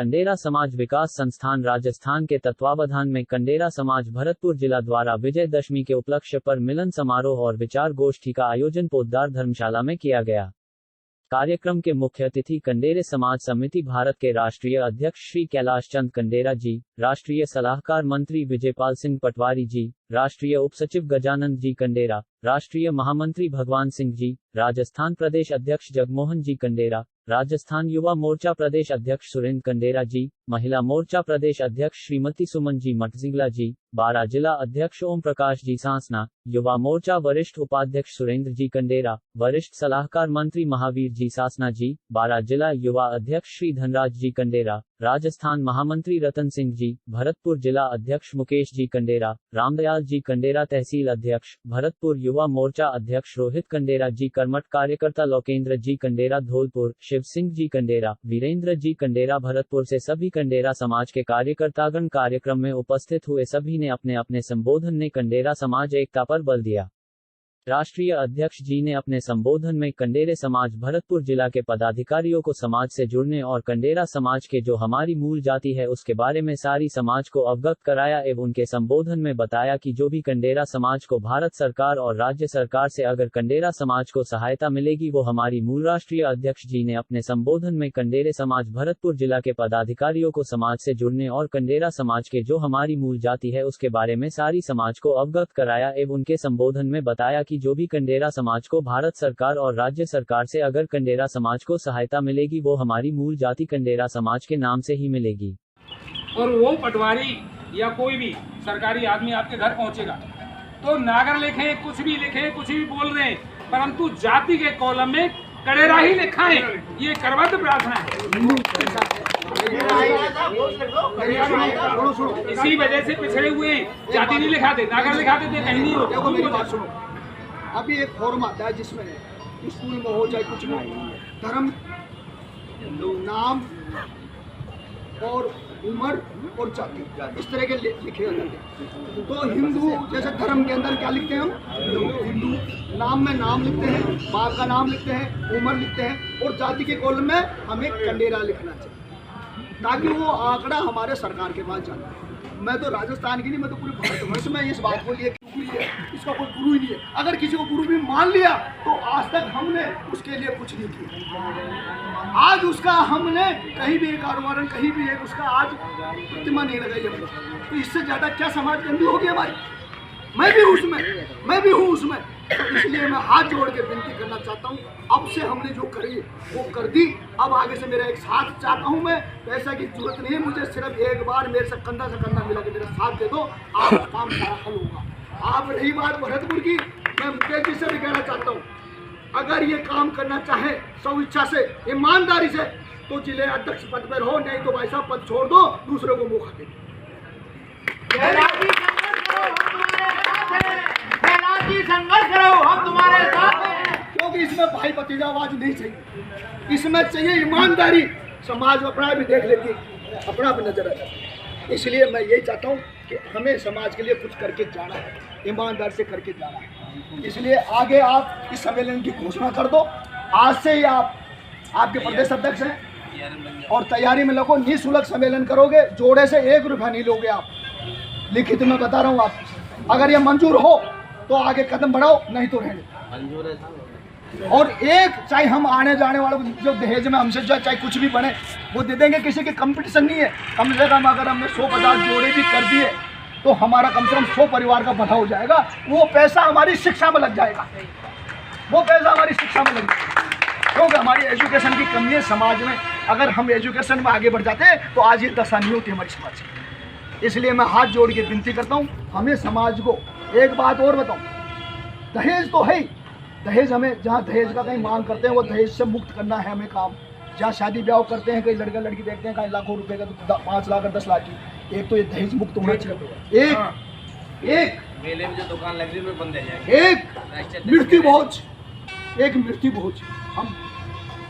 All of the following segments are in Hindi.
कंडेरा समाज विकास संस्थान राजस्थान के तत्वावधान में कंडेरा समाज भरतपुर जिला द्वारा विजयदशमी के उपलक्ष्य पर मिलन समारोह और विचार गोष्ठी का आयोजन पोद्दार धर्मशाला में किया गया। कार्यक्रम के मुख्य अतिथि कंडेरे समाज समिति भारत के राष्ट्रीय अध्यक्ष श्री कैलाश चंद कंडेरा जी, राष्ट्रीय सलाहकार मंत्री विजयपाल सिंह पटवारी जी, राष्ट्रीय उपसचिव गजानंद जी कंडेरा, राष्ट्रीय महामंत्री भगवान सिंह जी, राजस्थान प्रदेश अध्यक्ष जगमोहन जी कंडेरा, राजस्थान युवा मोर्चा प्रदेश अध्यक्ष सुरेंद्र कंडेरा जी, महिला मोर्चा प्रदेश अध्यक्ष श्रीमती सुमन जी मटजिंगला जी, बारा जिला अध्यक्ष ओम प्रकाश जी सांसना, युवा मोर्चा वरिष्ठ उपाध्यक्ष सुरेंद्र जी कंडेरा, वरिष्ठ सलाहकार मंत्री महावीर जी सासना जी, बारा जिला युवा अध्यक्ष श्री धनराज जी कंडेरा, राजस्थान महामंत्री रतन सिंह जी, भरतपुर जिला अध्यक्ष मुकेश जी कंडेरा, रामदयाल जी कंडेरा तहसील अध्यक्ष, भरतपुर युवा मोर्चा अध्यक्ष रोहित कंडेरा जी, कर्मठ कार्यकर्ता लोकेंद्र जी कंडेरा धौलपुर, शिव सिंह जी कंडेरा, वीरेंद्र जी कंडेरा भरतपुर से सभी कंडेरा समाज के कार्यकर्तागण कार्यक्रम में उपस्थित हुए। सभी ने अपने अपने संबोधन में कंडेरा समाज एकता पर बल दिया। राष्ट्रीय अध्यक्ष जी ने अपने संबोधन में कंडेरे समाज भरतपुर जिला के पदाधिकारियों को समाज से जुड़ने और कंडेरा समाज के जो हमारी मूल जाति है उसके बारे में सारी समाज को अवगत कराया एवं उनके संबोधन में बताया कि जो भी कंडेरा समाज को भारत सरकार और राज्य सरकार से अगर कंडेरा समाज को सहायता मिलेगी वो हमारी मूल। राष्ट्रीय अध्यक्ष जी ने अपने संबोधन में कंडेरे समाज भरतपुर जिला के पदाधिकारियों को समाज से जुड़ने और कंडेरा समाज के जो हमारी मूल जाति है उसके बारे में सारी समाज को अवगत कराया एवं उनके संबोधन में बताया कि जो भी कंडेरा समाज को भारत सरकार और राज्य सरकार से अगर कंडेरा समाज को सहायता मिलेगी वो हमारी मूल जाति कंडेरा समाज के नाम से ही मिलेगी। और वो पटवारी या कोई भी सरकारी आदमी आपके घर पहुंचेगा तो नागर लिखे, कुछ भी बोल रहे हैं, परंतु जाति के कॉलम में कंडेरा ही लिखा है। ये करवत प्रार्थना है। इसी वजह से पिछड़े हुए जाति नहीं लिखाते, नागर लिखाते थे, कहीं नहीं होते। अभी एक फॉर्म आता है जिसमें स्कूल में हो चाहे कुछ में धर्म, नाम और उम्र और जाति इस तरह के लिखे होते। तो हिंदू जैसे धर्म के अंदर क्या लिखते हैं हम हिंदू, नाम में नाम लिखते हैं, बाप का नाम लिखते हैं, उम्र लिखते हैं और जाति के कॉलम में हमें कंडेरा लिखना चाहिए ताकि वो आंकड़ा हमारे सरकार के पास जाए। मैं तो राजस्थान की नहीं, मैं तो पूरे भारतवर्ष में इस बात को लिए इसका कोई गुरु ही नहीं है। अगर किसी को गुरु भी मान लिया तो आज तक हमने उसके लिए कुछ नहीं किया। आज उसका हमने कहीं भी एक कारोबार कहीं भी एक उसका आज प्रतिमा नहीं लगाई हमने। तो इससे ज़्यादा क्या समाज गंदी होगी हमारी? मैं भी हूँ उसमें। तो इसलिए मैं हाथ जोड़ के विनती करना चाहता हूँ, अब से हमने जो करी वो कर दी, अब आगे से मेरा एक साथ चाहता हूँ। मैं पैसा की जरूरत नहीं है मुझे, सिर्फ एक बार मेरे से कंधा मिला के मेरा साथ दे दो, आपका काम सारा हल होगा। आप रही बात भरतपुर की, मैं मुकेश जी से भी कहना चाहता हूँ, अगर ये काम करना चाहे स्व इच्छा से, ईमानदारी से, तो जिले अध्यक्ष पद पर हो, नहीं तो भाई साहब पद छोड़ दो, दूसरे को मौका दे। संघर्ष करो, हम तुम्हारे साथ हैं। क्योंकि इसमें भाई भतीजावाद नहीं चाहिए, इसमें चाहिए ईमानदारी। समाज अपना भी देख लेती, अपना भी नजर आ जाता है। इसलिए मैं यही चाहता हूँ कि हमें समाज के लिए कुछ करके जाना है, ईमानदार से करके जाना है। इसलिए आगे आप इस सम्मेलन की घोषणा कर दो। आज से ही आप आपके प्रदेश अध्यक्ष हैं और तैयारी में लगो। निःशुल्क सम्मेलन करोगे, जोड़े से 1 रुपया नहीं लोगे आप। लिखित में बता रहा हूँ आप, अगर ये मंजूर हो तो आगे कदम बढ़ाओ, नहीं तो रहने मंजूर है। और एक चाहे हम आने जाने वालों को जो दहेज में हमसे जो चाहे कुछ भी बने वो दे देंगे, किसी के कंपटीशन नहीं है। कम से कम अगर हमने 100-50 जोड़े भी कर दिए तो हमारा कम से कम 100 परिवार का भला हो जाएगा। वो पैसा हमारी शिक्षा में लग जाएगा, क्योंकि हमारी एजुकेशन की कमी है समाज में। अगर हम एजुकेशन में आगे बढ़ जाते तो आज ये दशा नहीं होती हमारी समाज की। इसलिए मैं हाथ जोड़ के विनती करता हूँ, हमें समाज को एक बात और बताऊँ, दहेज तो है ही, दहेज हमें जहाँ दहेज का कहीं मांग करते हैं वो दहेज से मुक्त करना है हमें काम। जहाँ शादी ब्याह करते हैं, कई लड़का लड़की देखते हैं कहीं लाखों रुपए का, तो 5 लाख और 10 लाख की, एक तो ये दहेज मुक्त होना चाहिए। एक मेले में जो दुकान लग रही है बंद है जाएगी। एक मृत्यु भोज, हम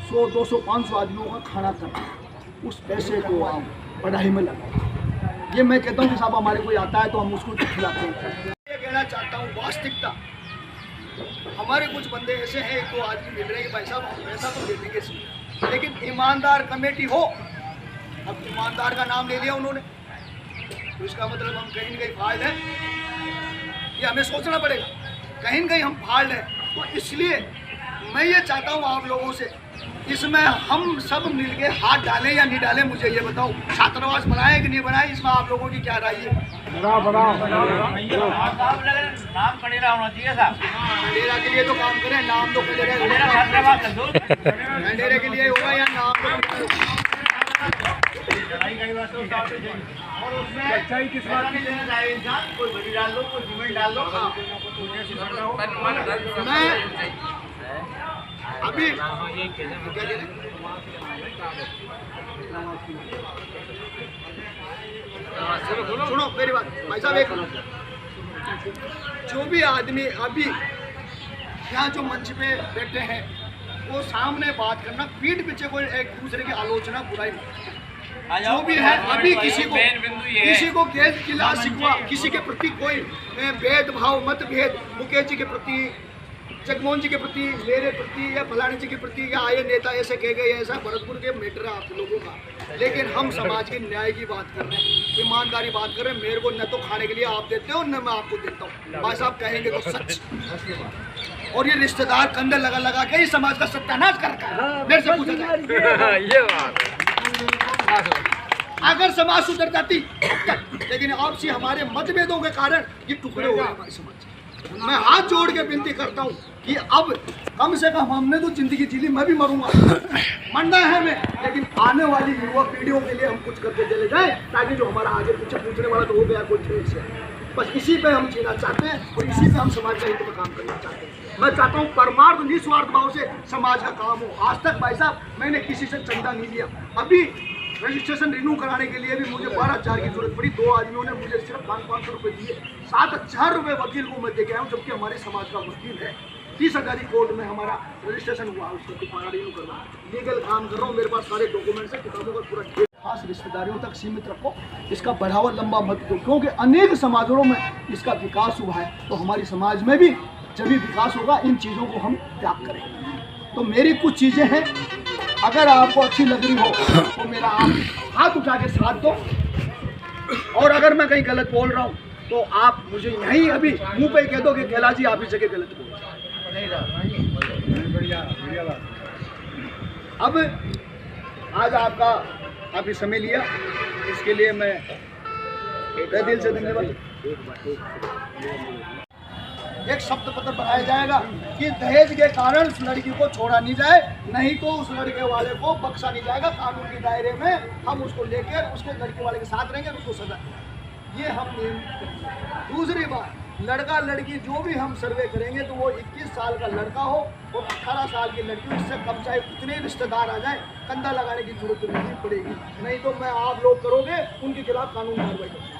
100, 200, 500 आदमियों का खाना करते हैं, उस पैसे को हम पढ़ाई में लगाएं। ये मैं कहता हूँ कि साहब हमारे कोई आता है तो हम उसको खिलाते हैं। ये कहना चाहता हूँ, वास्तविकता हमारे कुछ बंदे ऐसे हैं, 1-2 आदमी मिल रहे हैं कि भाई साहब हम पैसा तो दे देंगे, लेकिन ईमानदार कमेटी हो अब ईमानदार का नाम ले लिया उन्होंने, तो इसका मतलब हम कहीं न कहीं फाड़ लें, ये हमें सोचना पड़ेगा, कहीं न कहीं हम फाड़ लें। तो इसलिए मैं ये चाहता हूँ आप लोगों से, इसमें हम सब मिलके हाथ डालें या नहीं डालें, मुझे ये बताओ। छात्रावास बनाए कि नहीं बनाए, इसमें आप लोगों की क्या राय है? नाम कनेरा होना चाहिए साहब। खंडेरा के लिए तो काम करें, नाम तो खंडेरा के लिए होगा या नाम तो और उसमें सच्चाई किस बात की लेना चाहिए इंसान, कोई बड़ी डाल दो, कोई सीमेंट डाल दो। मैं अभी सुनो मेरी बात भाई साहब, एक जो भी आदमी अभी यहाँ जो मंच पे बैठे हैं वो सामने बात करना, पीठ पीछे कोई एक दूसरे की आलोचना बुराई जो भी है, अभी किसी को गैर गिला शिकवा, किसी के प्रति कोई भेदभाव मतभेद, मुकेश जी के प्रति, जगमोहन जी के प्रति, मेरे प्रति या फलानी जी के प्रति, या आए नेता ऐसे कह गए, ऐसा भरतपुर के मैटर है आप लोगों का। लेकिन हम समाज के न्याय की बात कर रहे हैं, ईमानदारी बात कर रहे हैं। मेरे को न तो खाने के लिए आप देते हो न मैं आपको देता हूँ, भाई साहब कहेंगे तो सच। और ये रिश्तेदार कंधे लगा लगा के इस समाज का सत्यानाश कर रखा है। मेरे से पूछा जाए अगर समाज सुधर जाती तक, लेकिन आपसी हमारे मतभेदों के कारण ये टुकड़े हो गए हमारे समाज। मैं हाथ जोड़ के विनती करता हूँ कि अब कम से कम हमने तो जिंदगी जी ली, मैं भी मरूंगा, मरना है हमें, लेकिन आने वाली युवा पीढ़ियों के लिए हम कुछ करके चले जाए, ताकि जो हमारा आगे पीछे पूछने वाला तो हो गया कोई ठीक से, बस इसी पे हम जीना चाहते हैं और इसी पे हम समाज का हित में काम करना चाहते हैं। मैं चाहता हूँ परमार्थ निस्वार्थ भाव से समाज का काम हो। आज तक भाई साहब मैंने किसी से चंदा नहीं लिया। अभी रजिस्ट्रेशन रिन्यू कराने के लिए भी मुझे 12,000 की जरूरत पड़ी, 2 आदमियों ने मुझे सिर्फ 500 रुपये दिए, 7,000 रुपये वकील को मैं दे के आया हूँ, जबकि हमारे समाज का वकील है। 30,000 कोर्ट में हमारा रजिस्ट्रेशन हुआ, उसको दोबारा रिन्यू करना, लीगल काम कर रहा हूँ, मेरे पास सारे डॉक्यूमेंट्स है, किताबों का पूरा ढेर। खास रिश्तेदारियों तक सीमित रखो, इसका बढ़ावा लंबा मत दो, क्योंकि अनेक समाजों में इसका विकास हुआ है, तो हमारी समाज में भी जब भी विकास होगा इन चीज़ों को हम त्याग करें। तो मेरी कुछ चीज़ें हैं, अगर आपको अच्छी लग रही हो तो मेरा आप हाथ उठा के साथ दो, और अगर मैं कहीं गलत बोल रहा हूँ तो आप मुझे यहीं अभी मुंह पे कह दो कि कैलाश जी आप इस जगह गलत बोल रहे हैं। अब आज आपका काफ़ी समय लिया, इसके लिए मैं तहे दिल से धन्यवाद। एक शब्द पत्र बनाया जाएगा कि दहेज के कारण उस लड़की को छोड़ा नहीं जाए, नहीं तो उस लड़के वाले को बख्शा नहीं जाएगा। कानून के दायरे में हम उसको लेकर उसके लड़के वाले के साथ रहेंगे, उसको सजा, ये हम नियम। दूसरी बात, लड़का लड़की जो भी हम सर्वे करेंगे तो वो 21 साल का लड़का हो और 18 साल की लड़की हो, इससे कम चाहे कितने रिश्तेदार आ जाए, कंधा लगाने की जरूरत नहीं पड़ेगी, नहीं तो मैं आप लोग करोगे उनके खिलाफ कानून कार्रवाई करूँगा।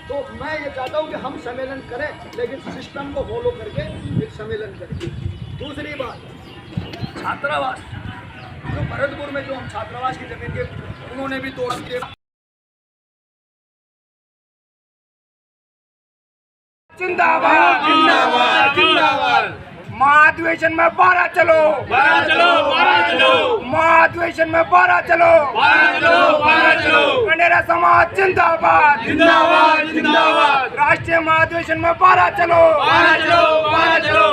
तो मैं ये चाहता हूँ कि हम सम्मेलन करें, लेकिन सिस्टम को फॉलो करके एक सम्मेलन करें। दूसरी बात, छात्रावास, जो भरतपुर में जो हम छात्रावास की जमीन के उन्होंने भी तोड़ दिए। जिंदाबाद जिंदाबाद जिंदाबाद। महाधिवेशन में 12 चलो, 12 चलो, 12 चलो। महाधिवेशन में 12 चलो, 12 चलो, 12 चलो। कनेरा समाज जिंदाबाद जिंदाबाद जिंदाबाद। राष्ट्रीय महाधिवेशन में 12 चलो, 12 चलो, 12 चलो।